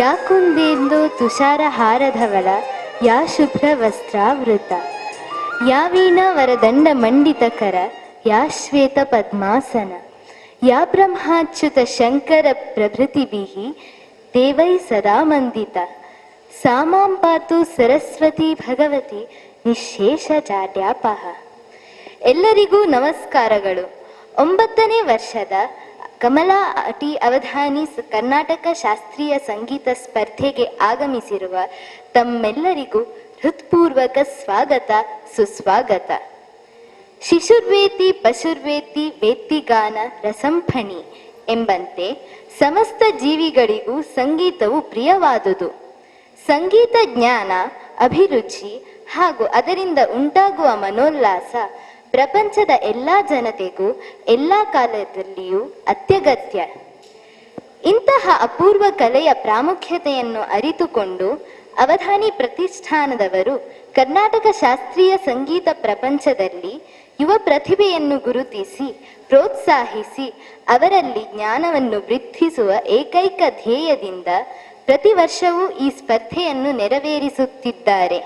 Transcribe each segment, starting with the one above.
ಯಾ ಕುಂದೇಂದು ತುಷಾರ ಹಾರಧವಳ ಯಾ ಶುಭ್ರ ವಸ್ತ್ರಾವೃತ ಯಾ ವೀಣಾ ವರದಂಡ ಮಂಡಿತಕರ ಯಾ ಶ್ವೇತ ಪದ್ಮಾಸನ ಯಾ ಬ್ರಹ್ಮಾಚ್ಯುತ ಶಂಕರ ಪ್ರಭೃತಿಭಿಃ ದೇವೈ ಸದಾ ವಂದಿತ ಸಾ ಮಾಂ ಪಾತು ಸರಸ್ವತಿ ಭಗವತಿ ನಿಶೇಷ ಜಾಡ್ಯಾಪಹ. ಎಲ್ಲರಿಗೂ ನಮಸ್ಕಾರಗಳು. 9ನೇ ವರ್ಷದ ಕಮಲಾ ಅವಧಾನಿ ಕರ್ನಾಟಕ ಶಾಸ್ತ್ರೀಯ ಸಂಗೀತ ಸ್ಪರ್ಧೆಗೆ ಆಗಮಿಸಿರುವ ತಮ್ಮೆಲ್ಲರಿಗೂ ಹೃತ್ಪೂರ್ವಕ ಸ್ವಾಗತ, ಸುಸ್ವಾಗತ. ಶಿಶುರ್ವೇತಿ ಪಶುರ್ವೇತಿ ವೇತ್ತಿಗಾನ ರಸಂಫಣಿ ಎಂಬಂತೆ ಸಮಸ್ತ ಜೀವಿಗಳಿಗೂ ಸಂಗೀತವು ಪ್ರಿಯವಾದುದು. ಸಂಗೀತ ಜ್ಞಾನ, ಅಭಿರುಚಿ ಹಾಗೂ ಅದರಿಂದ ಉಂಟಾಗುವ ಮನೋಲ್ಲಾಸ ಪ್ರಪಂಚದ ಎಲ್ಲ ಜನತೆಗೂ ಎಲ್ಲ ಕಾಲದಲ್ಲಿಯೂ ಅತ್ಯಗತ್ಯ. ಇಂತಹ ಅಪೂರ್ವ ಕಲೆಯ ಪ್ರಾಮುಖ್ಯತೆಯನ್ನು ಅರಿತುಕೊಂಡು ಅವಧಾನಿ ಪ್ರತಿಷ್ಠಾನದವರು ಕರ್ನಾಟಕ ಶಾಸ್ತ್ರೀಯ ಸಂಗೀತ ಪ್ರಪಂಚದಲ್ಲಿ ಯುವ ಪ್ರತಿಭೆಯನ್ನು ಗುರುತಿಸಿ ಪ್ರೋತ್ಸಾಹಿಸಿ ಅವರಲ್ಲಿ ಜ್ಞಾನವನ್ನು ವೃದ್ಧಿಸುವ ಏಕೈಕ ಧ್ಯೇಯದಿಂದ ಪ್ರತಿ ವರ್ಷವೂ ಈ ಸ್ಪರ್ಧೆಯನ್ನು ನೆರವೇರಿಸುತ್ತಿದ್ದಾರೆ.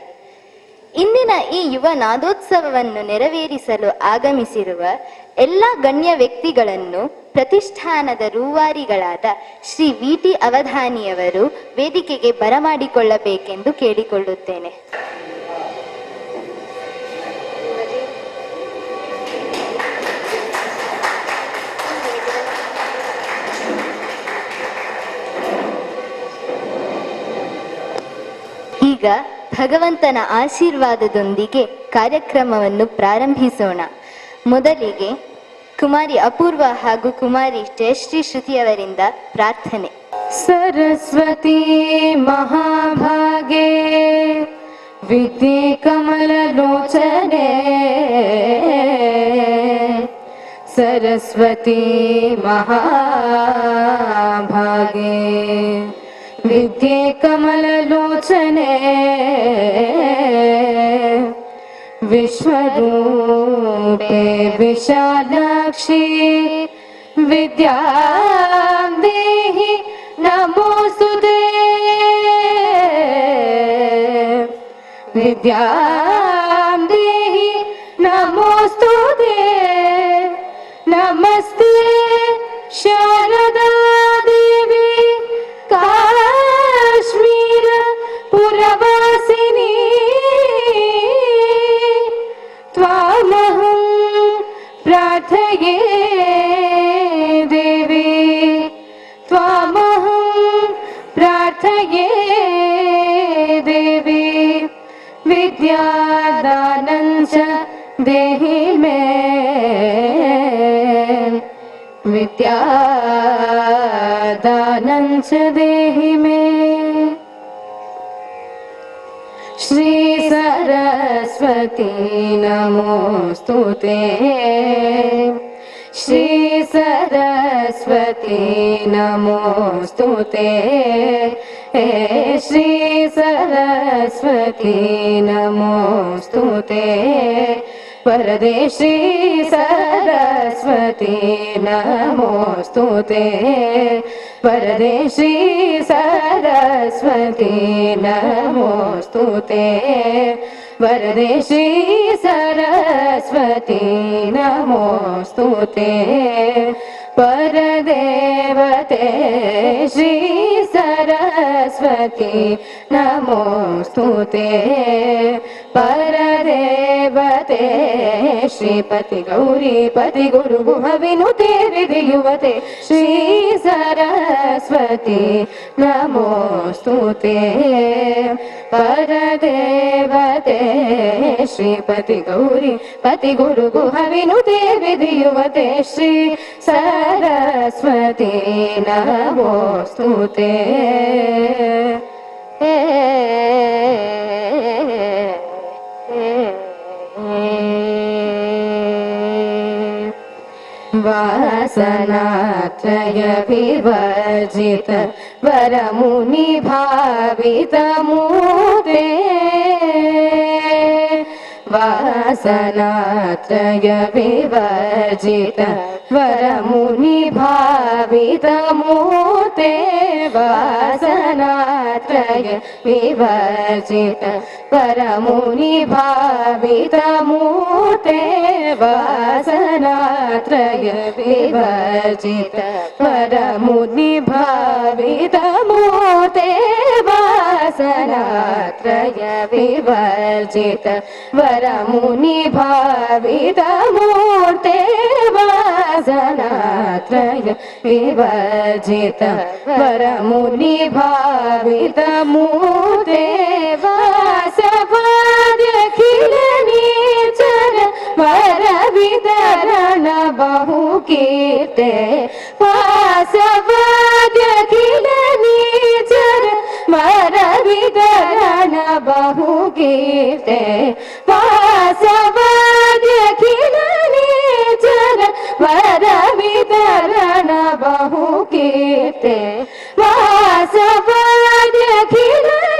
ಇಂದಿನ ಈ ಯುವ ನಾದೋತ್ಸವವನ್ನು ನೆರವೇರಿಸಲು ಆಗಮಿಸಿರುವ ಎಲ್ಲ ಗಣ್ಯ ವ್ಯಕ್ತಿಗಳನ್ನು ಪ್ರತಿಷ್ಠಾನದ ರೂವಾರಿಗಳಾದ ಶ್ರೀ ವಿ.ಟಿ. ಅವಧಾನಿಯವರು ವೇದಿಕೆಗೆ ಬರಮಾಡಿಕೊಳ್ಳಬೇಕೆಂದು ಕೇಳಿಕೊಳ್ಳುತ್ತೇನೆ. ಈಗ ಭಗವಂತನ ಆಶೀರ್ವಾದದೊಂದಿಗೆ ಕಾರ್ಯಕ್ರಮವನ್ನು ಪ್ರಾರಂಭಿಸೋಣ. ಮೊದಲಿಗೆ ಕುಮಾರಿ ಅಪೂರ್ವ ಹಾಗೂ ಕುಮಾರಿ ಜಯಶ್ರೀ ಶ್ರುತಿಯವರಿಂದ ಪ್ರಾರ್ಥನೆ. ಸರಸ್ವತಿ ಮಹಾಭಾಗೆ ವಿದ್ಯೆ ಕಮಲಲೋಚನೆ, ಸರಸ್ವತಿ ಮಹಾಭಾಗೆ ವಿದ್ಯೆ ಕಮಲಲೋಚನೆ, ವಿಶ್ವರೂಪೆ ವಿಶಾಲಾಕ್ಷಿ ವಿದ್ಯಾಂ ದೇಹಿ ನಮೋಸ್ತುತೇ, ವಿದ್ಯಾಂ ದೇಹಿ ನಮೋಸ್ತುತೇ, ನಮಸ್ತೆ ಶಾರದಾ ದೇವಿ ಕಾಶ್ಮೀರ ಪುರವಾಸಿನಿ, ತ್ವಾಮಹಂ ಪ್ರಾರ್ಥಯೇ ದೇವಿ, ತ್ವಾಮಹಂ ಪ್ರಾರ್ಥಯೇ ದೇವಿ, ವಿದ್ಯಾದಾನಂಚ ದೇಹಿ ಮೇ, ವಿದ್ಯಾದಾನಂಚ ದೇಹಿ ಮೇ. ಶ್ರೀ ಸರಸ್ವತಿ ನಮೋಸ್ತುತೇ, ಶ್ರೀ ಸರಸ್ವತಿ ನಮೋಸ್ತುತೇ, ಶ್ರೀ ಸರಸ್ವತಿ ನಮೋಸ್ತುತೇ, ವರದೆ ಶ್ರೀ ಸರಸ್ವತಿ ನಮೋಸ್ತುತೇ, ವರದೆ ಶ್ರೀ ಸರಸ್ವತಿ ನಮೋಸ್ತುತೇ, ವರದೆ ಶ್ರೀ ಸರಸ್ವತಿ ನಮೋಸ್ತುತೇ, ಪರದೇವತೆ ಶ್ರೀ ಸರಸ್ವತಿ ನಮೋಸ್ತುತೇ, ಪರದೇವತೆ ಶ್ರೀಪತಿ ಗೌರಿ ಪತಿ ಗುರು ಗುಹ ವಿನುತೆ ವಿಧಿಯುವತೆ ಶ್ರೀ ಸರಸ್ವತಿ ನಮೋಸ್ತುತೇ, ಪರದೇವತೆ ಶ್ರೀಪತಿ ಗೌರಿ ಪತಿ ಗುರು ಗುಹ ವಿನುತೆ ವಿಧಿಯುವತೆ ಶ್ರೀ ಸರಸ್ವತಿ ನಮೋಸ್ತುತೇ. ವಾಸನಾತ್ರಯ ವಿವರ್ಜಿತ ವರಮುನಿ ಭಾವಿತ ಮೂರ್ತೆ, ವಾಸನಾತ್ರಯ ವಿವರ್ಜಿತ ವರಮುನಿ ಭಾವಿತ ಮೂರ್ತೆ, मूर्ते वासनात्रय विवर्जित वरमुनि भावित मूर्ते वासनात्रय विवर्जित वरमुनि भावित मूर्ते वासनात्रय विवर्जित वरमुनि भावित मूर्ते वासनात्रय विवर्जित वरमुनि भावित मूर्ते वासवाद्यखिल नीचर वर वितरण बहु कीर्ते वासवाद्यखिल नीचर वर वितरण बहु कीर्ते वासवाद्यखिल नीचर वर वितरण बहु कीर्ते वासवाद्यखिल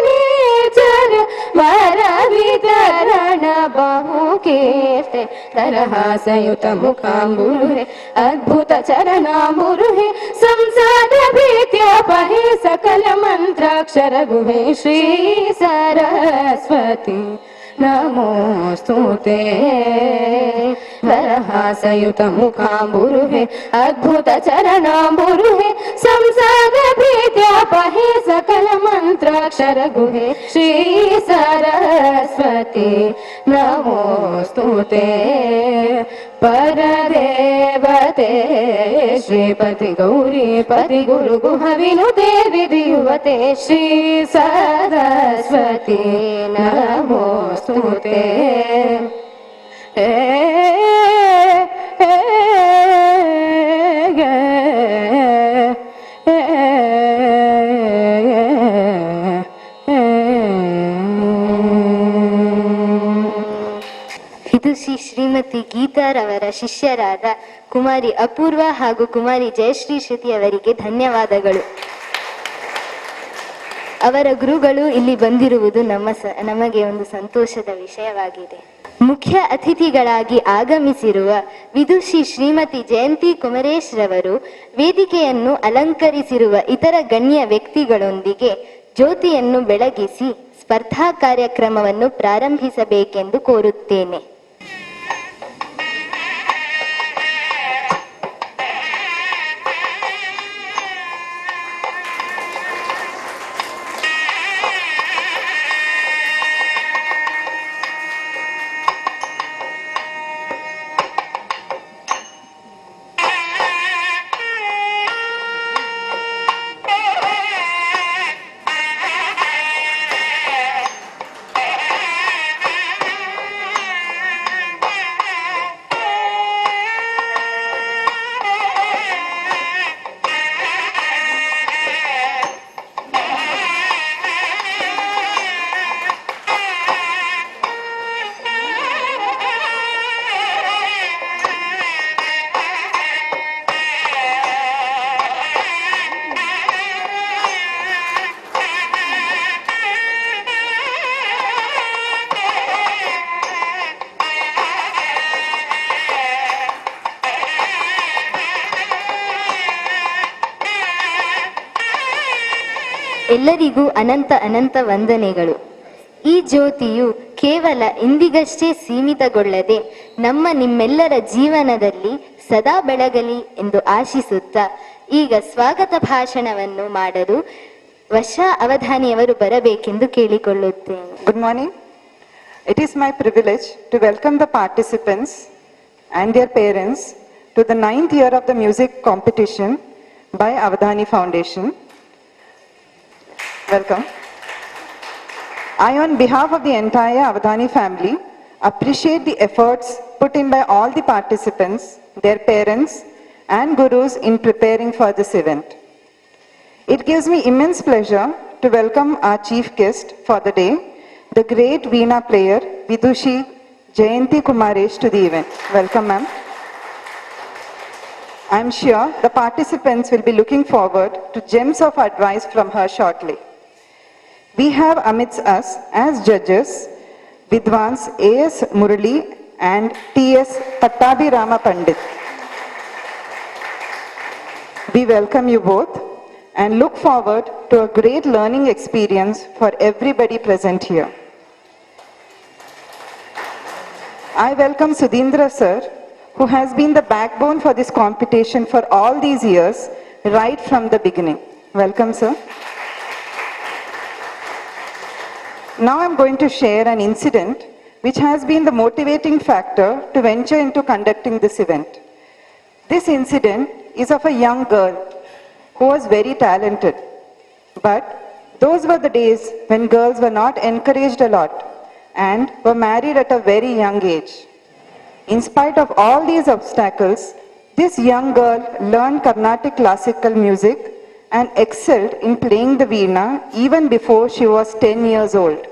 नीचर वर वितरण बहु कीर्ते तरहासयुत मुखाम्बुरुहे अद्भुत चरणाम्बुरुहे संसार भीत्योपहे सकल मंत्राक्षर गुहे श्री सरस्वती नमोस्तुते तरहासयुत मुखाम्बुरुहे अद्भुत चरणाम्बुरुहे संसार भीत्योपहे सकल मंत्राक्षर गुहे श्री सरस्वती नमोस्तुते परदेवते श्रीपति गौरी पति गुरु गुह विनुते विधियुवते श्री सरस्वती नमोस्तुते ಇದು ಶ್ರೀಮತಿ ಗೀತಾರವರ ಶಿಷ್ಯರಾದ ಕುಮಾರಿ ಅಪೂರ್ವ ಹಾಗೂ ಕುಮಾರಿ ಜಯಶ್ರೀ ಶ್ರುತಿ ಅವರಿಗೆ ಧನ್ಯವಾದಗಳು. ಅವರ ಗುರುಗಳು ಇಲ್ಲಿ ಬಂದಿರುವುದು ನಮಗೆ ಒಂದು ಸಂತೋಷದ ವಿಷಯವಾಗಿದೆ. ಮುಖ್ಯ ಅತಿಥಿಗಳಾಗಿ ಆಗಮಿಸಿರುವ ವಿದುಷಿ ಶ್ರೀಮತಿ ಜಯಂತಿ ಕುಮರೇಶ್ ರವರು ವೇದಿಕೆಯನ್ನು ಅಲಂಕರಿಸಿರುವ ಇತರ ಗಣ್ಯ ವ್ಯಕ್ತಿಗಳೊಂದಿಗೆ ಜ್ಯೋತಿಯನ್ನು ಬೆಳಗಿಸಿ ಸ್ಪರ್ಧಾ ಕಾರ್ಯಕ್ರಮವನ್ನು ಪ್ರಾರಂಭಿಸಬೇಕೆಂದು ಕೋರುತ್ತೇನೆ. ಎಲ್ಲರಿಗೂ ಅನಂತ ಅನಂತ ವಂದನೆಗಳು. ಈ ಜ್ಯೋತಿಯು ಕೇವಲ ಇಂದಿಗಷ್ಟೇ ಸೀಮಿತಗೊಳ್ಳದೆ ನಿಮ್ಮೆಲ್ಲರ ಜೀವನದಲ್ಲಿ ಸದಾ ಬೆಳಗಲಿ ಎಂದು ಆಶಿಸುತ್ತಾ ಈಗ ಸ್ವಾಗತ ಭಾಷಣವನ್ನು ಮಾಡಲು ವರ್ಷಾ ಅವಧಾನಿಯವರು ಬರಬೇಕೆಂದು ಕೇಳಿಕೊಳ್ಳುತ್ತೇನೆ. Good morning. It is my privilege to welcome the participants and their parents to the 9th year of the music competition by Avadhany Foundation. Welcome. I, on behalf of the entire Avadhany family, appreciate the efforts put in by all the participants, their parents and gurus in preparing for this event. It gives me immense pleasure to welcome our chief guest for the day, the great Veena player, Vidushi Jayanthi Kumaresh, to the event. Welcome, ma'am. I am sure the participants will be looking forward to gems of advice from her shortly. We have amidst us as judges Vidwans A.S. Murali and T.S. Pattabhirama Pandit. We welcome you both and look forward to a great learning experience for everybody present here. I welcome Sudhindra sir, who has been the backbone for this competition for all these years, right from the beginning. Welcome, sir. Now I'm going to share an incident which has been the motivating factor to venture into conducting this event. This incident is of a young girl who was very talented. But those were the days when girls were not encouraged a lot and were married at a very young age. In spite of all these obstacles, this young girl learned Carnatic classical music and excelled in playing the veena even before she was 10 years old.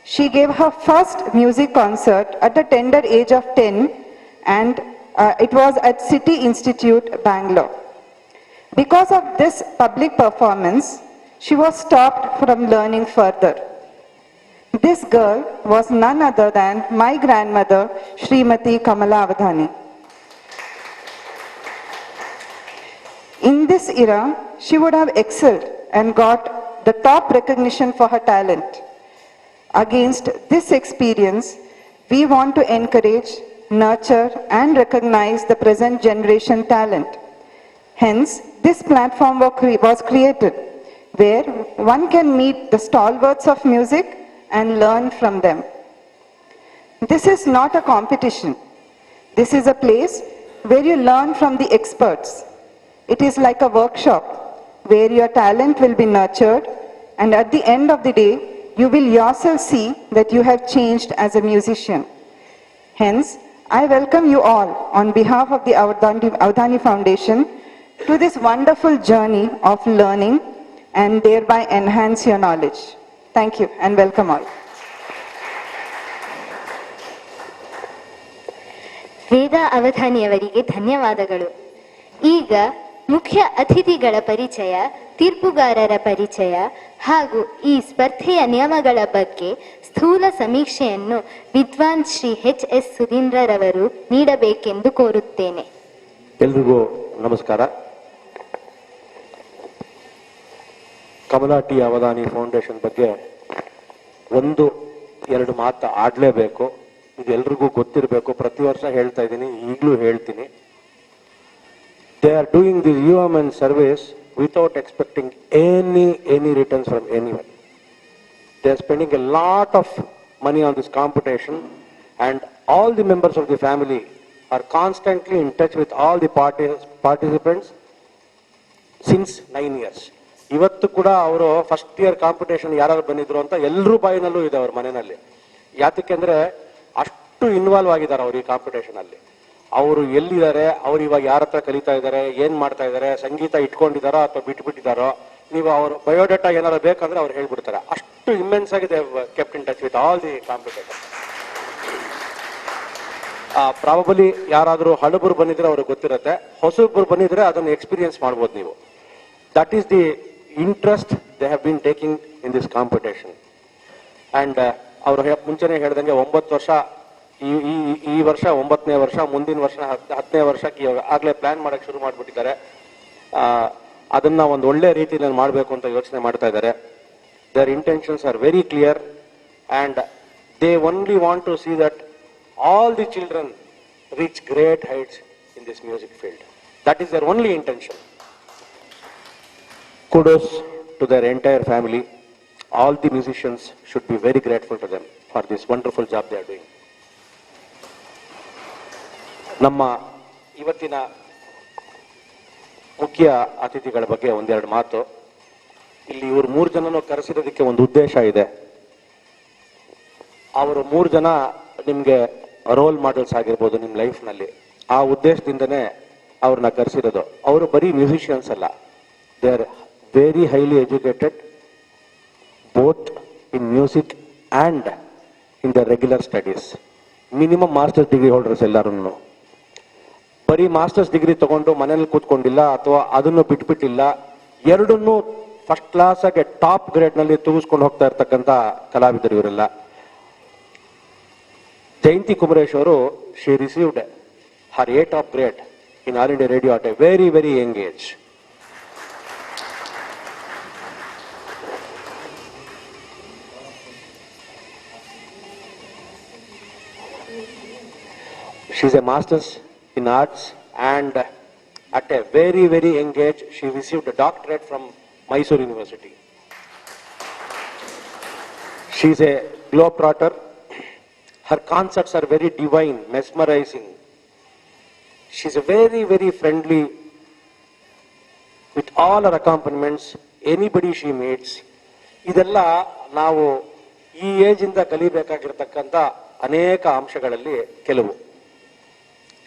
She gave her first music concert at the tender age of 10, and it was at City Institute, Bangalore. Because of this public performance, she was stopped from learning further. This girl was none other than my grandmother, Srimati Kamala Avadhany. In this era, she would have excelled and got the top recognition for her talent. Against this experience, we want to encourage, nurture, and recognize the present generation talent. Hence, this platform was created where one can meet the stalwarts of music and learn from them. This is not a competition. This is a place where you learn from the experts. It is like a workshop where your talent will be nurtured, and at the end of the day, you will yourself see that you have changed as a musician. Hence, I welcome you all on behalf of the Avadhany Foundation to this wonderful journey of learning and thereby enhance your knowledge. Thank you and welcome all. ವೇದ ಅವಧಾನಿಯವರಿಗೆ ಧನ್ಯವಾದಗಳು. ಈಗ ಮುಖ್ಯ ಅತಿಥಿಗಳ ಪರಿಚಯ, ತೀರ್ಪುಗಾರರ ಪರಿಚಯ ಹಾಗೂ ಈ ಸ್ಪರ್ಧೆಯ ನಿಯಮಗಳ ಬಗ್ಗೆ ಸ್ಥೂಲ ಸಮೀಕ್ಷೆಯನ್ನು ವಿದ್ವಾನ್ ಶ್ರೀ ಎಚ್.ಎಸ್. ಸುಧೀಂದ್ರರವರು ನೀಡಬೇಕೆಂದು ಕೋರುತ್ತೇನೆ. ಎಲ್ರಿಗೂ ನಮಸ್ಕಾರ. ಕಮಲಾ ಟಿ ಅವಧಾನಿ ಫೌಂಡೇಶನ್ ಬಗ್ಗೆ ಒಂದು ಎರಡು ಮಾತು ಆಡಲೇಬೇಕು. ಇದು ಎಲ್ರಿಗೂ ಗೊತ್ತಿರಬೇಕು. ಪ್ರತಿ ವರ್ಷ ಹೇಳ್ತಾ ಇದ್ದೀನಿ, ಈಗಲೂ ಹೇಳ್ತೀನಿ. They are doing this UMN service without expecting any returns from anyone. They are spending a lot of money on this competition, and all the members of the family are constantly in touch with all the participants since 9 years. ಇವತ್ತು ಕೂಡ ಅವರು first year competition ಯಾರು ಬಂದಿದ್ರು ಅಂತ ಎಲ್ಲರೂ ಬಾಯಿನಲ್ಲೂ ಇದೆ ಅವ್ರ ಮನೆಯಲ್ಲಿ. ಯಾತಕ್ಕೆ ಅಂದ್ರೆ ಅಷ್ಟು ಇನ್ವಾಲ್ವ್ ಆಗಿದ್ದಾರೆ ಅವ್ರು ಈ ಕಾಂಪಿಟೇಷನ್ ಅಲ್ಲಿ. ಅವರು ಎಲ್ಲಿದ್ದಾರೆ, ಅವ್ರು ಇವಾಗ ಯಾರ ಹತ್ರ ಕಲಿತಾ ಇದ್ದಾರೆ, ಏನ್ ಮಾಡ್ತಾ ಇದ್ದಾರೆ, ಸಂಗೀತ ಇಟ್ಕೊಂಡಿದಾರೋ ಅಥವಾ ಬಿಟ್ಬಿಟ್ಟಿದಾರೋ, ನೀವು ಅವ್ರ ಬಯೋಡೇಟಾ ಏನಾರು ಬೇಕಂದ್ರೆ ಅವ್ರು ಹೇಳ್ಬಿಡ್ತಾರೆ. ಅಷ್ಟು ಇಮ್ಮೆನ್ಸ್ ಆಗಿದೆ kept in touch with all the competitor. Probably ಯಾರಾದರೂ ಹಳಬರು ಬಂದಿದ್ರೆ ಅವ್ರಿಗೆ ಗೊತ್ತಿರುತ್ತೆ, ಹೊಸಬ್ರು ಬಂದಿದ್ರೆ ಅದನ್ನು ಎಕ್ಸ್ಪೀರಿಯನ್ಸ್ ಮಾಡ್ಬೋದು ನೀವು. That is the interest they have been taking in this competition. And ಅವರು ಮುಂಚೆನೆ ಹೇಳ್ದಂಗೆ 9 ವರ್ಷ, ಈ ವರ್ಷ 9ನೇ ವರ್ಷ, ಮುಂದಿನ ವರ್ಷ 10ನೇ ವರ್ಷಕ್ಕೆ ಆಗ್ಲೇ ಪ್ಲಾನ್ ಮಾಡಕ್ಕೆ ಶುರು ಮಾಡ್ಬಿಟ್ಟಿದ್ದಾರೆ. ಅದನ್ನ ಒಂದು ಒಳ್ಳೆ ರೀತಿಯಲ್ಲಿ ಮಾಡಬೇಕು ಅಂತ ಯೋಚನೆ ಮಾಡ್ತಾ ಇದ್ದಾರೆ. Their intentions are very clear and they only want to see that all the children reach great heights in this music field. That is their only intention. Kudos to their entire family. All the musicians should be very grateful to them for this wonderful job they are doing. ನಮ್ಮ ಇವತ್ತಿನ ಮುಖ್ಯ ಅತಿಥಿಗಳ ಬಗ್ಗೆ ಒಂದೆರಡು ಮಾತು. ಇಲ್ಲಿ ಇವರು 3 ಜನನು ಕರೆಸಿರೋದಕ್ಕೆ ಒಂದು ಉದ್ದೇಶ ಇದೆ. ಅವರು 3 ಜನ ನಿಮ್ಗೆ ರೋಲ್ ಮಾಡೆಲ್ಸ್ ಆಗಿರ್ಬೋದು ನಿಮ್ಮ ಲೈಫ್ನಲ್ಲಿ. ಆ ಉದ್ದೇಶದಿಂದನೇ ಅವ್ರನ್ನ ಕರೆಸಿರೋದು. ಅವರು ಬರೀ ಮ್ಯೂಸಿಷಿಯನ್ಸ್ ಅಲ್ಲ, they are very highly educated both in music and in their regular studies. Minimum master's degree holders ಎಲ್ಲರೂ. ಬರೀ ಮಾಸ್ಟರ್ಸ್ ಡಿಗ್ರಿ ತಗೊಂಡು ಮನೇಲಿ ಕೂತ್ಕೊಂಡಿಲ್ಲ ಅಥವಾ ಅದನ್ನು ಬಿಟ್ಬಿಟ್ಟಿಲ್ಲ. ಎರಡನ್ನೂ ಫಸ್ಟ್ ಕ್ಲಾಸ್ ಆಗಿ ಟಾಪ್ ಗ್ರೇಡ್ ನಲ್ಲಿ ತೂಗಿಸ್ಕೊಂಡು ಹೋಗ್ತಾ ಇರ್ತಕ್ಕಂಥ ಕಲಾವಿದರು ಇವರೆಲ್ಲ. ಜಯಂತಿ ಕುಮರೇಶ್ ಅವರು, she received her A top grade in All India Radio at a very young age. She's a master's in arts, and at a very, very young age, she received a doctorate from Mysore University. She's a globetrotter. Her concerts are very divine, mesmerizing. She's a very, very friendly with all her accompaniments, anybody she meets. ಇದೆಲ್ಲ ನಾವು ಈ ಏಜಿಂದ ಕಲಿಬೇಕಾಗಿರ್ತಕ್ಕಂಥ ಅನೇಕ ಅಂಶಗಳಲ್ಲಿ ಕೆಲವು.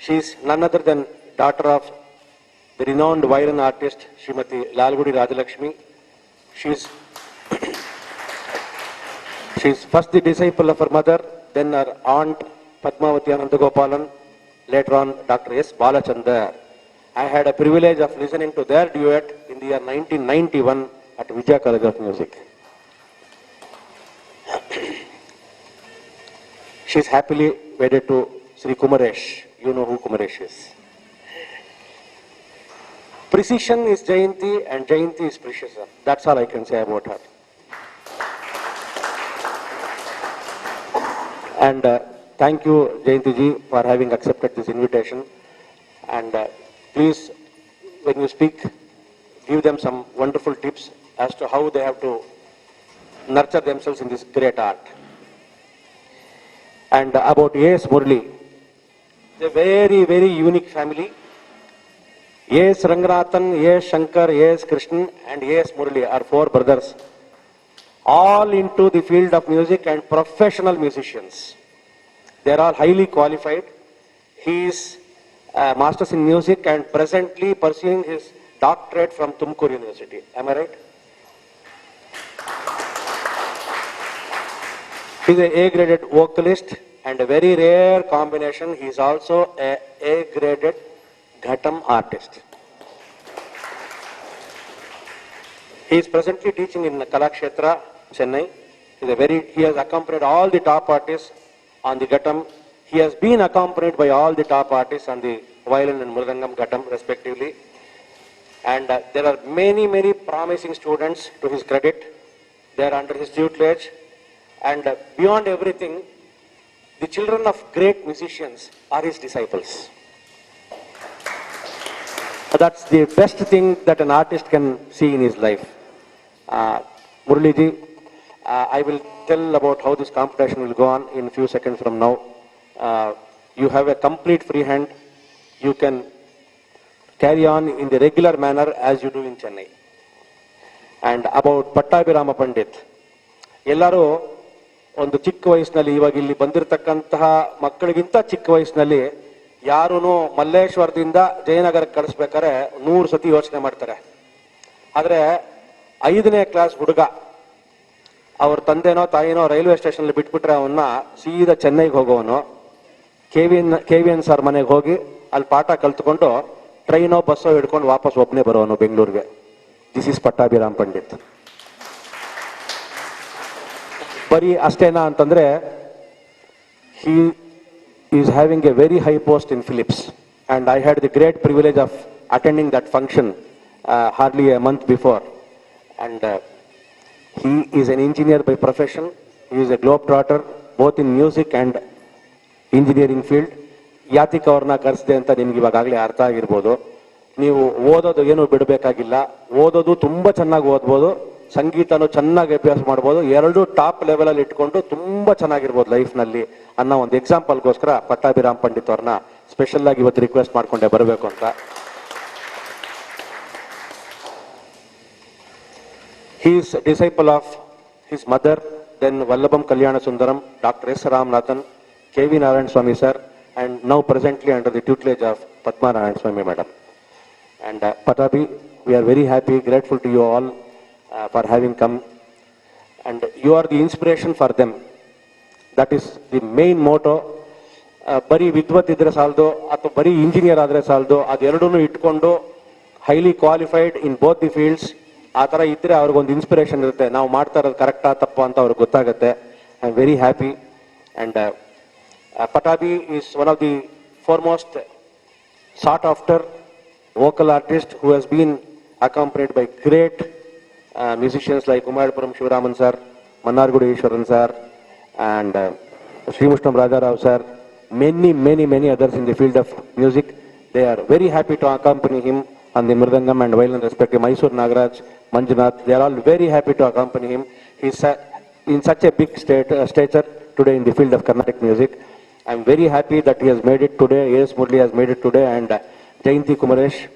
She is none other than daughter of the renowned violin artist Srimati Lalgudi Rajalakshmi. She is first the disciple of her mother, then her aunt Padmavati Anandagopalan, later on Dr. S. Balachandar. I had a privilege of listening to their duet in the year 1991 at Vijaya College of Music. She is happily wedded to Sri Kumaresh. You know who Kumaresh is. Precision is Jayanthi and Jayanthi is precision. That's all I can say about her. And thank you, Jayanthi ji, for having accepted this invitation. And please, when you speak, give them some wonderful tips as to how they have to nurture themselves in this great art. And about A.S. Murali, a very, very unique family. A.S. Ranganathan, A.S. Shankar, A.S. Krishnan, and A.S. Murali are four brothers, all into the field of music and professional musicians. They are all highly qualified. He is a master's in music and presently pursuing his doctorate from Tumkur University. Am I right? He is an A-graded vocalist and a very rare combination. He is also a A-graded Ghatam artist. He is presently teaching in Kalakshetra, Chennai. He has accompanied all the top artists on the Ghatam. He has been accompanied by all the top artists on the violin and mridangam Ghatam respectively. And there are many, many promising students to his credit. They are under his tutelage. And beyond everything, the children of great musicians are his disciples. That's the best thing that an artist can see in his life. Murali ji, I will tell about how this competition will go on in a few seconds from now. You have a complete free hand. You can carry on in the regular manner as you do in Chennai. And about Pattabhirama Pandit, ಎಲ್ಲರೂ ಒಂದು ಚಿಕ್ಕ ವಯಸ್ಸಿನಲ್ಲಿ ಇವಾಗ ಇಲ್ಲಿ ಬಂದಿರತಕ್ಕಂತಹ ಮಕ್ಕಳಿಗಿಂತ ಚಿಕ್ಕ ವಯಸ್ಸಿನಲ್ಲಿ ಯಾರೂ ಮಲ್ಲೇಶ್ವರದಿಂದ ಜಯನಗರಕ್ಕೆ ಕಳಿಸ್ಬೇಕಾದ್ರೆ 100 ಸತಿ ಯೋಚನೆ ಮಾಡ್ತಾರೆ. ಆದರೆ 5ನೇ ಕ್ಲಾಸ್ ಹುಡುಗ ಅವ್ರ ತಂದೆನೋ ತಾಯಿನೋ ರೈಲ್ವೆ ಸ್ಟೇಷನ್ ಬಿಟ್ಬಿಟ್ರೆ ಅವನ್ನ ಸೀದಾ ಚೆನ್ನೈಗೆ ಹೋಗೋವನು, KVN ಸರ್ ಮನೆಗೆ ಹೋಗಿ ಅಲ್ಲಿ ಪಾಠ ಕಲ್ತ್ಕೊಂಡು ಟ್ರೈನೋ ಬಸ್ಸೋ ಹಿಡ್ಕೊಂಡು ವಾಪಸ್ ಒಬ್ಬನೇ ಬರೋನು ಬೆಂಗಳೂರಿಗೆ. This is Pattabhiram Pandit. ಬರೀ ಅಷ್ಟೇನಾ ಅಂತಂದ್ರೆ, he is having a very high post in Philips, and I had the great privilege of attending that function hardly a month before. And he is an engineer by profession. He is a globetrotter both in music and engineering field. ಯಾತಿಕ್ ಅವ್ರನ್ನ ಕರೆಸಿದೆ ಅಂತ ನಿಮ್ಗೆ ಇವಾಗಲೇ ಅರ್ಥ ಆಗಿರ್ಬೋದು. ನೀವು ಓದೋದು ಏನು ಬಿಡಬೇಕಾಗಿಲ್ಲ, ಓದೋದು ತುಂಬಾ ಚೆನ್ನಾಗಿ ಓದ್ಬೋದು, ಸಂಗೀತನೂ ಚೆನ್ನಾಗಿ ಅಭ್ಯಾಸ ಮಾಡ್ಬೋದು, ಎರಡು ಟಾಪ್ ಲೆವೆಲ್ ಅಲ್ಲಿ ಇಟ್ಕೊಂಡು ತುಂಬಾ ಚೆನ್ನಾಗಿರ್ಬೋದು ಲೈಫ್ ನಲ್ಲಿ ಅನ್ನೋ ಒಂದು ಎಕ್ಸಾಂಪಲ್ಗೋಸ್ಕರ ಪಟ್ಟಾಭಿರಾಮ್ ಪಂಡಿತ್ ಅವ್ರನ್ನ ಸ್ಪೆಷಲ್ ಆಗಿ ಇವತ್ತು ರಿಕ್ವೆಸ್ಟ್ ಮಾಡ್ಕೊಂಡೆ ಬರಬೇಕು ಅಂತ. He is a disciple of his mother, then Vallabham Kalyana Sundaram, Dr. S. Ramanathan, KV Narayan Swami sir, and now presently under the tutelage of Padma Narayan Swami madam. And Pattabhi, we are very happy, grateful to you all for having come. And you are the inspiration for them. That is the main motto. ಬರೀ ವಿದ್ವತ್ ಇದ್ರೆ ಸಾಲದು ಅಥವಾ ಬರೀ engineer ಆದ್ರೆ ಸಾಲದು, ಅದೆರಡೂ ಇಟ್ಕೊಂಡು highly qualified in both the fields ಆ ಥರ ಇದ್ರೆ ಅವ್ರಿಗೊಂದು ಇನ್ಸ್ಪಿರೇಷನ್ ಇರುತ್ತೆ. ನಾವು ಮಾಡ್ತಾ ಇರೋದು ಕರೆಕ್ಟಾ ತಪ್ಪು ಅಂತ ಅವ್ರಿಗೆ ಗೊತ್ತಾಗುತ್ತೆ. I am very happy. And Pattabhi is one of the foremost sought after vocal artist who has been accompanied by great musicians like Umadapuram Shivaraman sir, Mannargudi Ishwaran sir, and Srimushtam Rajarao sir, many others in the field of music. They are very happy to accompany him on the Mridangam and violin respectively. Mysore Nagaraj, Manjunath, they are all very happy to accompany him. He's in such a big stature today in the field of Carnatic music. I'm very happy that he has made it today. A.S. Murali has made it today, and Jayanthi Kumaresh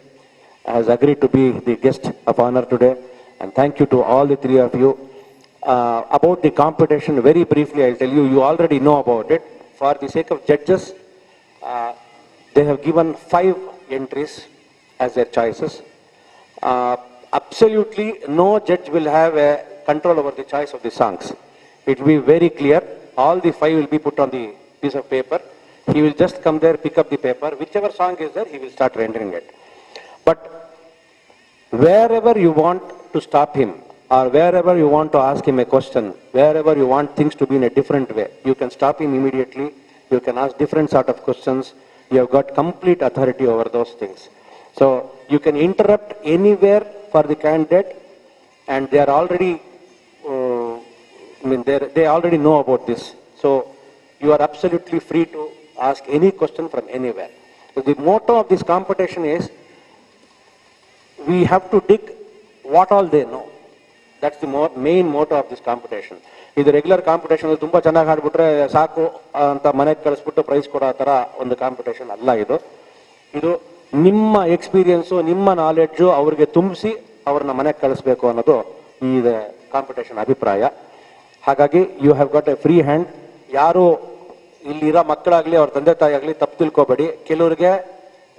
has agreed to be the guest of honor today. And thank you to all the three of you. About the competition, very briefly, I'll tell you, you already know about it. For the sake of judges, they have given 5 entries as their choices. Absolutely no judge will have a control over the choice of the songs. It will be very clear. All the 5 will be put on the piece of paper. He will just come there, pick up the paper. Whichever song is there, he will start rendering it. But wherever you want to stop him, or wherever you want to ask him a question, wherever you want things to be in a different way, you can stop him immediately. You can ask different sort of questions. You have got complete authority over those things. So you can interrupt anywhere for the candidate, and they are already, they already know about this. So you are absolutely free to ask any question from anywhere. So the motto of this competition is, we have to dig what all they know. That's the main motto of this competition. ಇದು regular competition ತುಂಬ ಚೆನ್ನಾಗಿ ಆಡ್ಬಿಟ್ರೆ ಸಾಕು ಅಂತ ಮನೆಗೆ ಕಳಿಸ್ಬಿಟ್ಟು price ಕೊಡೋ ಥರ ಒಂದು competition ಅಲ್ಲ ಇದು. ಇದು ನಿಮ್ಮ ಎಕ್ಸ್ಪೀರಿಯನ್ಸು, ನಿಮ್ಮ ನಾಲೆಡ್ಜು ಅವ್ರಿಗೆ ತುಂಬಿಸಿ ಅವ್ರನ್ನ ಮನೆಗೆ ಕಳಿಸ್ಬೇಕು ಅನ್ನೋದು ಈ ಕಾಂಪಿಟೇಷನ್ ಅಭಿಪ್ರಾಯ. ಹಾಗಾಗಿ you have got a free hand. ಯಾರು ಇಲ್ಲಿರೋ ಮಕ್ಕಳಾಗಲಿ ಅವ್ರ ತಂದೆ ತಾಯಿ ಆಗಲಿ ತಪ್ಪು ತಿಳ್ಕೊಬೇಡಿ. ಕೆಲವ್ರಿಗೆ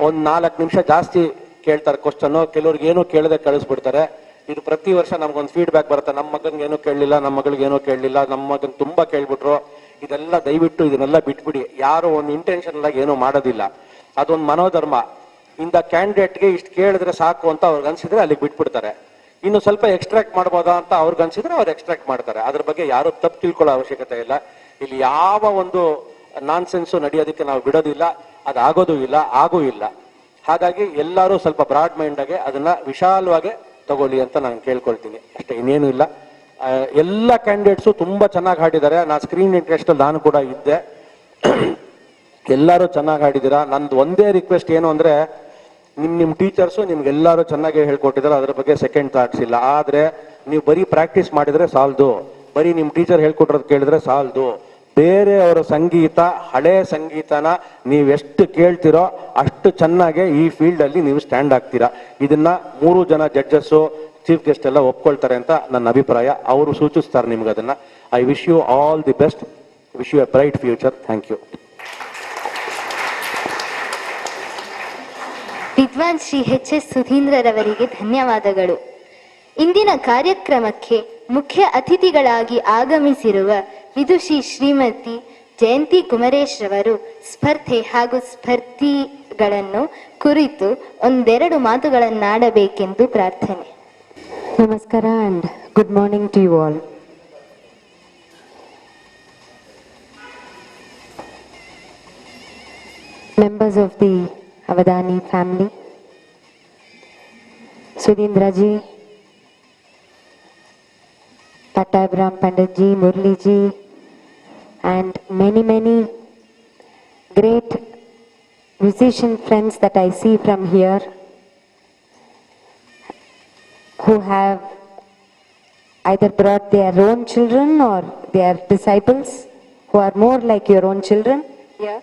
ಒಂದು 4 ನಿಮಿಷ ಜಾಸ್ತಿ ಕೇಳ್ತಾರೆ ಕ್ವಶನ್ನು, ಕೆಲವ್ರಿಗೆ ಏನೂ ಕೇಳದೆ ಕಳಿಸ್ಬಿಡ್ತಾರೆ. ಇದು ಪ್ರತಿ ವರ್ಷ ನಮ್ಗೊಂದು ಫೀಡ್ಬ್ಯಾಕ್ ಬರುತ್ತೆ, ನಮ್ಮ ಮಗನಿಗೆ ಏನೂ ಕೇಳಲಿಲ್ಲ, ನಮ್ಮ ಮಗಳಿಗೆ ಏನೂ ಕೇಳಲಿಲ್ಲ, ನಮ್ಮ ಮಗನ್ ತುಂಬಾ ಕೇಳ್ಬಿಟ್ರು. ಇದೆಲ್ಲ ದಯವಿಟ್ಟು ಇದನ್ನೆಲ್ಲ ಬಿಟ್ಬಿಡಿ. ಯಾರು ಒಂದು ಇಂಟೆನ್ಷನಲ್ ಆಗಿ ಏನೂ ಮಾಡೋದಿಲ್ಲ. ಅದೊಂದು ಮನೋಧರ್ಮ. ಇಂದ ಕ್ಯಾಂಡಿಡೇಟ್ಗೆ ಇಷ್ಟು ಕೇಳಿದ್ರೆ ಸಾಕು ಅಂತ ಅವ್ರಿಗೆ ಅನ್ಸಿದ್ರೆ ಅಲ್ಲಿಗೆ ಬಿಟ್ಬಿಡ್ತಾರೆ. ಇನ್ನು ಸ್ವಲ್ಪ ಎಕ್ಸ್ಟ್ರಾಕ್ಟ್ ಮಾಡ್ಬೋದಾ ಅಂತ ಅವ್ರಿಗೆ ಅನ್ಸಿದ್ರೆ ಅವ್ರು ಎಕ್ಸ್ಟ್ರಾಕ್ಟ್ ಮಾಡ್ತಾರೆ. ಅದ್ರ ಬಗ್ಗೆ ಯಾರು ತಪ್ಪು ತಿಳ್ಕೊಳ್ಳೋ ಅವಶ್ಯಕತೆ ಇಲ್ಲ. ಇಲ್ಲಿ ಯಾವ ಒಂದು ನಾನ್ಸೆನ್ಸು ನಡೆಯೋದಕ್ಕೆ ನಾವು ಬಿಡೋದಿಲ್ಲ, ಅದಾಗೋದು ಇಲ್ಲ, ಆಗೂ ಇಲ್ಲ. ಹಾಗಾಗಿ ಎಲ್ಲರೂ ಸ್ವಲ್ಪ ಬ್ರಾಡ್ ಮೈಂಡಾಗೆ ಅದನ್ನ ವಿಶಾಲವಾಗಿ ತಗೊಳ್ಳಿ ಅಂತ ನಾನು ಕೇಳ್ಕೊಳ್ತೀನಿ ಅಷ್ಟೇ, ಇನ್ನೇನು ಇಲ್ಲ. ಎಲ್ಲ ಕ್ಯಾಂಡಿಡೇಟ್ಸು ತುಂಬಾ ಚೆನ್ನಾಗಿ ಹಾಡಿದ್ದಾರೆ. ನಾನು ಸ್ಕ್ರೀನ್ ಇಂಟ್ರೆಸ್ಟ್ ಅಲ್ಲಿ ನಾನು ಕೂಡ ಇದ್ದೆ. ಎಲ್ಲರೂ ಚೆನ್ನಾಗಿ ಹಾಡಿದ್ದೀರಾ. ನಂದು ಒಂದೇ ರಿಕ್ವೆಸ್ಟ್ ಏನು ಅಂದ್ರೆ, ನಿಮ್ಮ ಟೀಚರ್ಸು ನಿಮ್ಗೆಲ್ಲರೂ ಚೆನ್ನಾಗಿ ಹೇಳ್ಕೊಟ್ಟಿದ್ದಾರೆ, ಅದ್ರ ಬಗ್ಗೆ ಸೆಕೆಂಡ್ ಥಾಟ್ಸ್ ಇಲ್ಲ. ಆದ್ರೆ ನೀವು ಬರೀ ಪ್ರಾಕ್ಟೀಸ್ ಮಾಡಿದ್ರೆ ಸಾಲದು, ಬರೀ ನಿಮ್ಮ ಟೀಚರ್ ಹೇಳ್ಕೊಟ್ರೋದು ಕೇಳಿದ್ರೆ ಸಾಲದು. ಬೇರೆಯವರ ಸಂಗೀತ, ಹಳೆ ಸಂಗೀತನ ನೀವೆಷ್ಟು ಕೇಳ್ತಿರೋ ಅಷ್ಟು ಚೆನ್ನಾಗೆ ಈ ಫೀಲ್ಡ್ ಅಲ್ಲಿ ನೀವು ಸ್ಟ್ಯಾಂಡ್ ಆಗ್ತೀರಾ. ಇದನ್ನ 3 ಜನ ಜಡ್ಜಸ್ಸು, ಚೀಫ್ ಗೆಸ್ಟ್ ಎಲ್ಲ ಒಪ್ಕೊಳ್ತಾರೆ ಅಂತ ನನ್ನ ಅಭಿಪ್ರಾಯ. ಅವರು ಸೂಚಿಸ್ತಾರೆ ನಿಮ್ಗೆ ಅದನ್ನ. I wish you all the best, wish you a bright future. Thank you. Vidwan Shri ಎಚ್.ಎಸ್. ಸುಧೀಂದ್ರರವರಿಗೆ ಧನ್ಯವಾದಗಳು. ಇಂದಿನ ಕಾರ್ಯಕ್ರಮಕ್ಕೆ ಮುಖ್ಯ ಅತಿಥಿಗಳಾಗಿ ಆಗಮಿಸಿರುವ ವಿದುಷಿ ಶ್ರೀಮತಿ ಜಯಂತಿ ಕುಮರೇಶ್ ರವರು ಸ್ಪರ್ಧೆ ಹಾಗೂ ಸ್ಪರ್ಧಿಗಳನ್ನು ಕುರಿತು ಒಂದೆರಡು ಮಾತುಗಳನ್ನಾಡಬೇಕೆಂದು ಪ್ರಾರ್ಥನೆ. ನಮಸ್ಕಾರ and good morning to you all. Members of the Avadhany family, Sudhindra ji, Pattabhirama Pandit ji, Murali ji, and many great musician friends that I see from here, who have either brought their own children or their disciples, who are more like your own children here.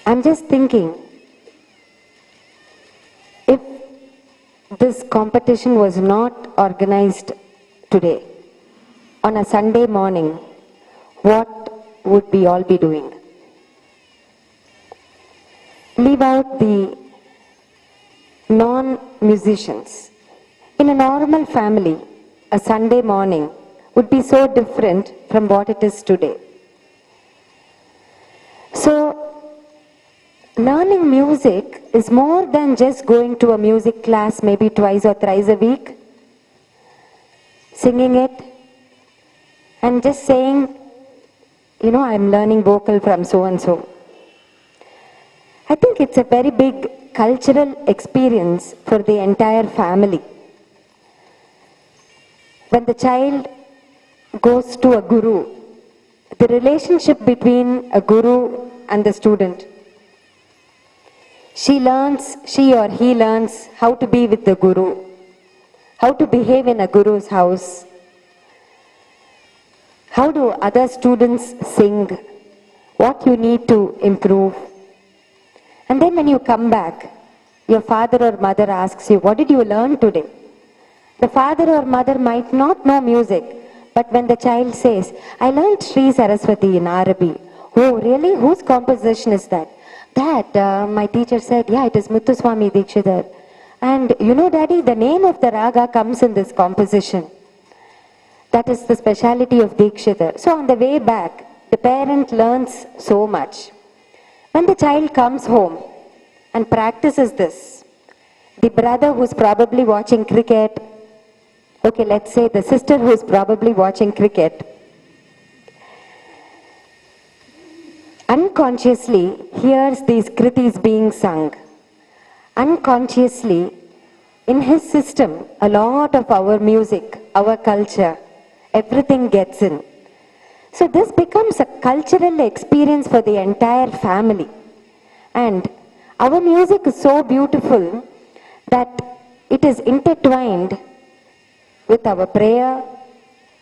I'm just thinking, if this competition was not organized today on a Sunday morning, what would we all be doing? Leave out the non-musicians. In a normal family, a Sunday morning would be so different from what it is today. So, learning music is more than just going to a music class maybe twice or thrice a week, singing it, and just saying, you know, I'm learning vocal from so and so. I think it's a very big cultural experience for the entire family. When the child goes to a guru, the relationship between a guru and the student. She or he learns how to be with the guru, how to behave in a guru's house, how do other students sing, what you need to improve. And then when you come back, your father or mother asks you, what did you learn today? The father or mother might not know music, but when the child says, I learned Sri Saraswati in Arabi. Oh, really? Whose composition is that? My teacher said, yeah, it is Muthuswami Dikshidhar. And you know, Daddy, the name of the raga comes in this composition. That is the speciality of Dikshidhar. So on the way back, the parent learns so much. When the child comes home and practices this, the brother who's probably watching cricket, okay, let's say the sister who's probably watching cricket, unconsciously hears these kritis being sung. Unconsciously, in his system, a lot of our music, our culture, everything gets in. So this becomes a cultural experience for the entire family. And our music is so beautiful that it is intertwined with our prayer,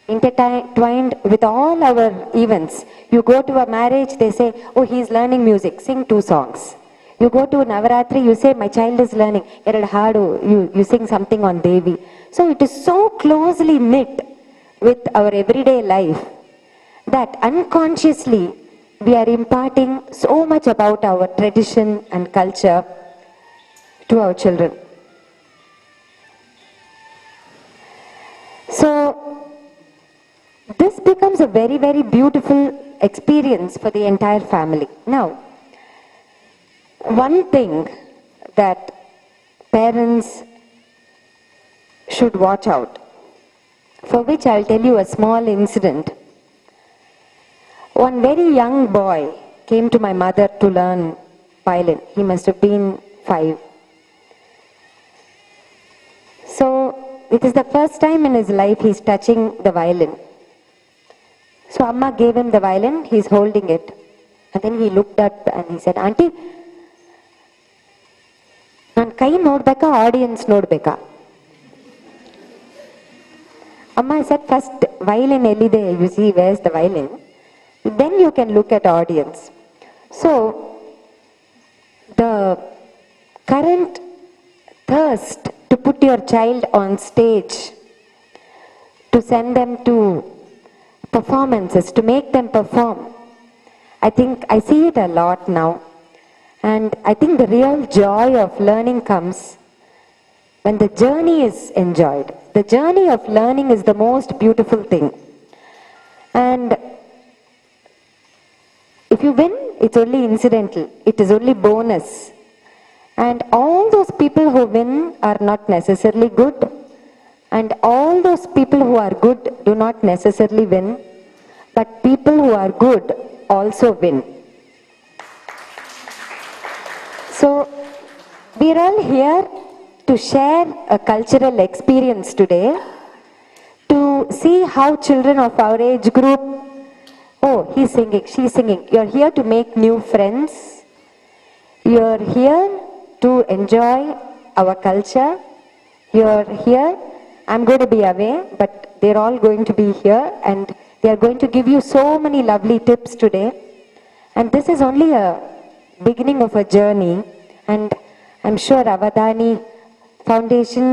intertwined with all our events. You go to a marriage, they say, oh, he's learning music, sing 2 songs. You go to Navaratri, you say, my child is learning, you sing something on Devi. So it is so closely knit with our everyday life that unconsciously we are imparting so much about our tradition and culture to our children. So this becomes a very, very beautiful experience for the entire family. Now, one thing that parents should watch out, for which I'll tell you a small incident. One very young boy came to my mother to learn violin. He must have been 5. So it is the first time in his life he's touching the violin. So Amma gave him the violin, he's holding it. And then he looked up and he said, Auntie, ನಾನು ಕೈ ನೋಡ್ಬೇಕಾ audience ನೋಡ್ಬೇಕಾ? Amma said, first violin elide, you see where's the violin, then you can look at audience. So the current thirst to put your child on stage, to send them to performances, to make them perform, I think I see it a lot now. And I think the real joy of learning comes when the journey is enjoyed. The journey of learning is the most beautiful thing. And if you win, it's only incidental. It is only bonus. And all those people who win are not necessarily good. And all those people who are good do not necessarily win. But people who are good also win. So, we are all here to share a cultural experience today, to see how children of our age group, oh, he's singing, she's singing. You're here to make new friends. You're here to enjoy our culture. You're here, I'm going to be away, but they're all going to be here and they're going to give you so many lovely tips today. And this is only a beginning of a journey, and I'm sure Avadhany Foundation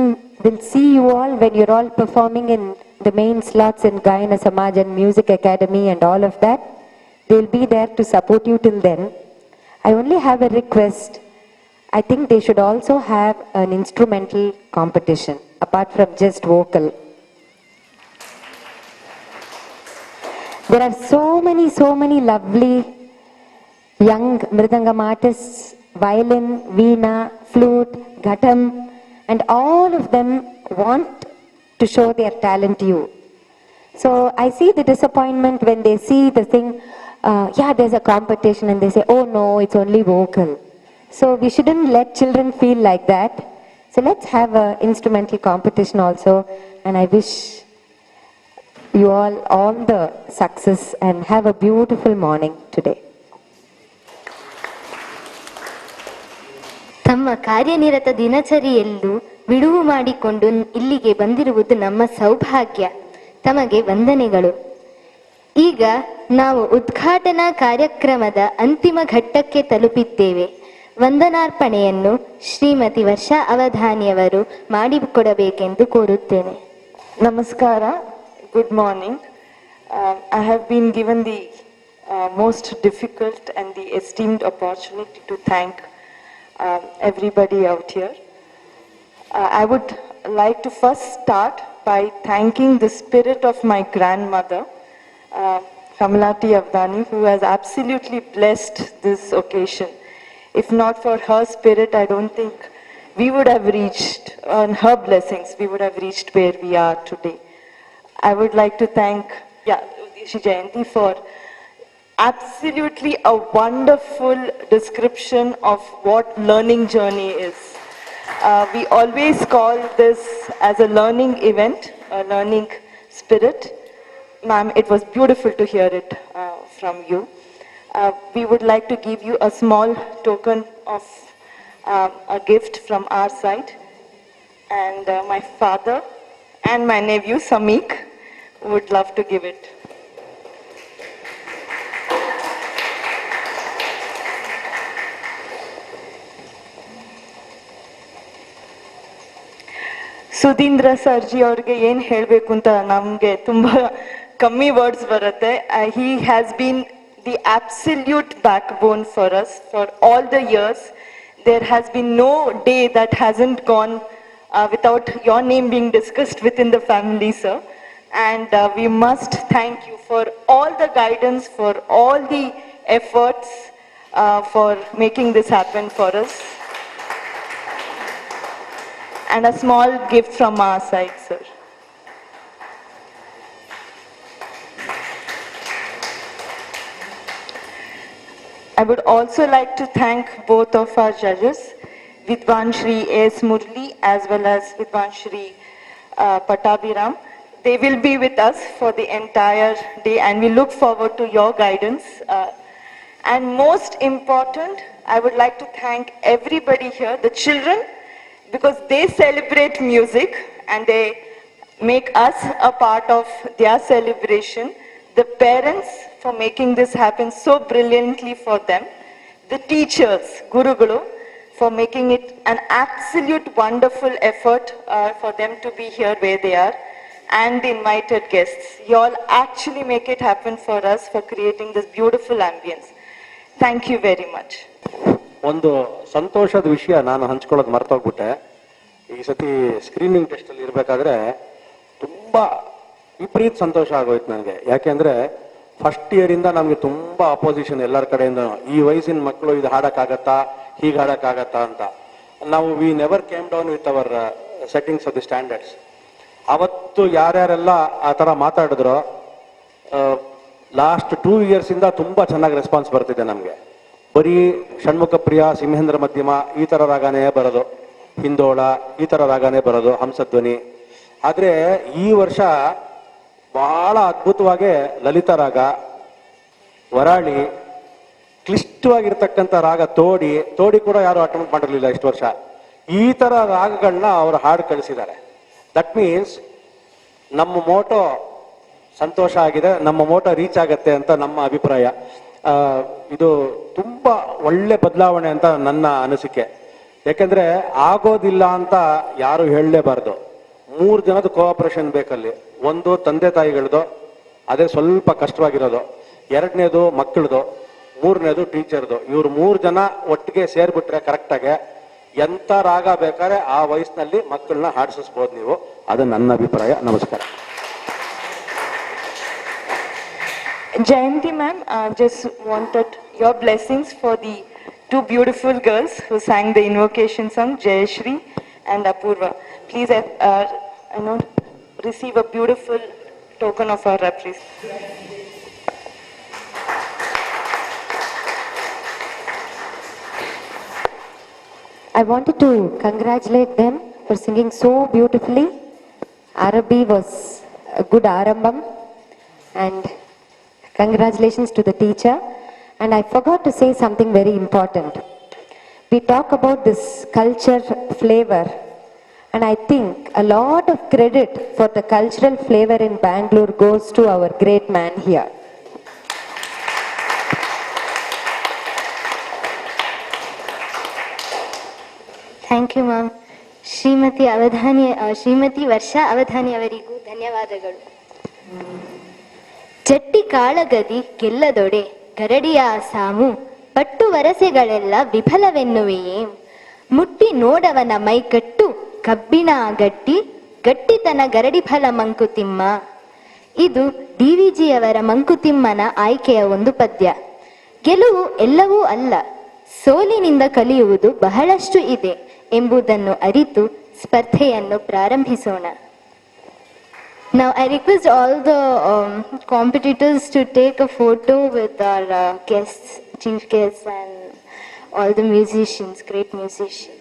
will see you all when you're all performing in the main slots in Gayana Samaj and Music Academy and all of that. They'll be there to support you till then. I only have a request. I think they should also have an instrumental competition apart from just vocal. There are so many lovely young mridangam artists, violin, veena, flute, ghatam, and all of them want to show their talent to you. So I see the disappointment when they see the thing, yeah, there's a competition, and they say, oh no, it's only vocal. So we shouldn't let children feel like that. So let's have an instrumental competition also, and I wish you all the success and have a beautiful morning today. ತಮ್ಮ ಕಾರ್ಯನಿರತ ದಿನಚರಿಯಲ್ಲೂ ಬಿಡುವು ಮಾಡಿಕೊಂಡು ಇಲ್ಲಿಗೆ ಬಂದಿರುವುದು ನಮ್ಮ ಸೌಭಾಗ್ಯ. ತಮಗೆ ವಂದನೆಗಳು. ಈಗ ನಾವು ಉದ್ಘಾಟನಾ ಕಾರ್ಯಕ್ರಮದ ಅಂತಿಮ ಘಟ್ಟಕ್ಕೆ ತಲುಪಿದ್ದೇವೆ. ವಂದನಾರ್ಪಣೆಯನ್ನು ಶ್ರೀಮತಿ ವರ್ಷಾ ಅವಧಾನಿಯವರು ಮಾಡಿಕೊಡಬೇಕೆಂದು ಕೋರುತ್ತೇನೆ. Namaskara, good morning. I have been given the most difficult and the esteemed opportunity to thank everybody out here. I would like to first start by thanking the spirit of my grandmother, Kamala Avadhany, who has absolutely blessed this occasion. If not for her spirit, I don't think we would have reached, on her blessings, we would have reached where we are today. I would like to thank Jayanthi for absolutely a wonderful description of what learning journey is. We always call this as a learning event, a learning spirit. Ma'am, it was beautiful to hear it from you. We would like to give you a small token of a gift from our side. And my father and my nephew Samik would love to give it. Sudhindra Sarji ಅವ್ರಿಗೆ ಏನು ಹೇಳಬೇಕು ಅಂತ ನಮಗೆ ತುಂಬ ಕಮ್ಮಿ words ಬರುತ್ತೆ. He has been the absolute backbone for us for all the years. There has been no day that hasn't gone without your name being discussed within the family, sir. And we must thank you for all the guidance, for all the efforts for making this happen for us. And a small gift from our side, sir. I would also like to thank both of our judges, Vidwan Shri A.S. Murali as well as Vidwan Shri Pattabhiram. They will be with us for the entire day and we look forward to your guidance. And most important, I would like to thank everybody here, the children, because they celebrate music and they make us a part of their celebration. The parents for making this happen so brilliantly for them. The teachers, Gurugulu, for making it an absolute wonderful effort for them to be here where they are. And the invited guests. You all actually make it happen for us for creating this beautiful ambience. Thank you very much. ಒಂದು ಸಂತೋಷದ ವಿಷಯ ನಾನು ಹಂಚ್ಕೊಳ್ಳೋದು ಮರ್ತೋಗ್ಬಿಟ್ಟೆ. ಈ ಸತಿ screening test ಅಲ್ಲಿ ಇರ್ಬೇಕಾದ್ರೆ ತುಂಬಾ ವಿಪರೀತ ಸಂತೋಷ ಆಗೋಯ್ತು ನನಗೆ. ಯಾಕೆಂದ್ರೆ ಫಸ್ಟ್ ಇಯರ್ ಇಂದ ನಮ್ಗೆ ತುಂಬಾ ಅಪೋಸಿಷನ್ ಎಲ್ಲರ ಕಡೆಯಿಂದ, ಈ ವಯಸ್ಸಿನ ಮಕ್ಕಳು ಇದು ಹಾಡಕ್ಕಾಗತ್ತಾ, ಹೀಗೆ ಹಾಡಕ್ಕಾಗತ್ತಾ ಅಂತ. ನಾವು we never came down with our settings of the standards. ಅವತ್ತು ಯಾರ್ಯಾರೆಲ್ಲ ಆ ಥರ ಮಾತಾಡಿದ್ರು, ಲಾಸ್ಟ್ 2 years ಇಂದ ತುಂಬಾ ಚೆನ್ನಾಗಿ ರೆಸ್ಪಾನ್ಸ್ ಬರ್ತಿದೆ ನಮಗೆ. ಬರೀ ಷಣ್ಮುಖ ಪ್ರಿಯ, ಸಿಂಹೇಂದ್ರ ಮಧ್ಯಮ ಈ ಥರ ರಾಗನೇ ಬರೋದು, ಹಿಂದೋಳ ಈ ಥರ ರಾಗನೇ ಬರೋದು, ಹಂಸಧ್ವನಿ. ಆದರೆ ಈ ವರ್ಷ ಬಹಳ ಅದ್ಭುತವಾಗಿ ಲಲಿತ ರಾಗ, ವರಾಳಿ, ಕ್ಲಿಷ್ಟವಾಗಿರ್ತಕ್ಕಂಥ ರಾಗ ತೋಡಿ ಕೂಡ ಯಾರು ಅಟೆಂಪ್ಟ್ ಮಾಡಿರಲಿಲ್ಲ ಇಷ್ಟು ವರ್ಷ. ಈ ಥರ ರಾಗಗಳನ್ನ ಅವರು ಹಾಡು ಕಳಿಸಿದ್ದಾರೆ. ದಟ್ ಮೀನ್ಸ್ ನಮ್ಮ ಮೋಟೋ ಸಂತೋಷ ಆಗಿದೆ, ನಮ್ಮ ಮೋಟೋ ರೀಚ್ ಆಗತ್ತೆ ಅಂತ ನಮ್ಮ ಅಭಿಪ್ರಾಯ. ಇದು ತುಂಬಾ ಒಳ್ಳೆ ಬದಲಾವಣೆ ಅಂತ ನನ್ನ ಅನಿಸಿಕೆ. ಯಾಕಂದ್ರೆ ಆಗೋದಿಲ್ಲ ಅಂತ ಯಾರು ಹೇಳಲೇಬಾರ್ದು. 3 ಜನದ ಕೋಆಪರೇಷನ್ ಬೇಕಲ್ಲಿ. ಒಂದು ತಂದೆ ತಾಯಿಗಳದು, ಅದೇ ಸ್ವಲ್ಪ ಕಷ್ಟವಾಗಿರೋದು. 2ನೇದು ಮಕ್ಕಳದು, 3ನೇದು ಟೀಚರ್ದು. ಇವ್ರು 3 ಜನ ಒಟ್ಟಿಗೆ ಸೇರ್ಬಿಟ್ರೆ ಕರೆಕ್ಟಾಗಿ ಎಂತ ರಾಗ ಬೇಕಾದ್ರೆ ಆ ವಯಸ್ಸಿನಲ್ಲಿ ಮಕ್ಕಳನ್ನ ಹಾಡಿಸ್ಬೋದು ನೀವು. ಅದು ನನ್ನ ಅಭಿಪ್ರಾಯ. ನಮಸ್ಕಾರ. Jayanthi ma'am, just wanted your blessings for the 2 beautiful girls who sang the invocation song, Jayashri and Apurva. Please receive a beautiful token of our appreciation. I wanted to congratulate them for singing so beautifully. Arabi was a good arambam And congratulations to the teacher. And I forgot to say something very important. We talk about this culture flavor, and I think a lot of credit for the cultural flavor in Bangalore goes to our great man here. Thank you ma'am. Shrimati Varsha Avadhani ಅವರಿಗೂ ಧನ್ಯವಾದಗಳು. ಜಟ್ಟಿ ಕಾಳಗದಿ ಗೆಲ್ಲದೊಡೆ ಗರಡಿಯ ಸಾಮು ಪಟ್ಟು ವರಸೆಗಳೆಲ್ಲ ವಿಫಲವೆನ್ನುವೆಯೇ, ಮುಟ್ಟಿ ನೋಡವನ ಮೈಕಟ್ಟು ಕಬ್ಬಿಣ ಗಟ್ಟಿ ಗಟ್ಟಿತನ ಗರಡಿ ಫಲ ಮಂಕುತಿಮ್ಮ. ಇದು DVGಯವರ ಮಂಕುತಿಮ್ಮನ ಆಯ್ಕೆಯ ಒಂದು ಪದ್ಯ. ಗೆಲುವು ಎಲ್ಲವೂ ಅಲ್ಲ, ಸೋಲಿನಿಂದ ಕಲಿಯುವುದು ಬಹಳಷ್ಟು ಇದೆ ಎಂಬುದನ್ನು ಅರಿತು ಸ್ಪರ್ಧೆಯನ್ನು ಪ್ರಾರಂಭಿಸೋಣ. Now I request all the competitors to take a photo with our guests, chief guests and all the musicians, great musicians.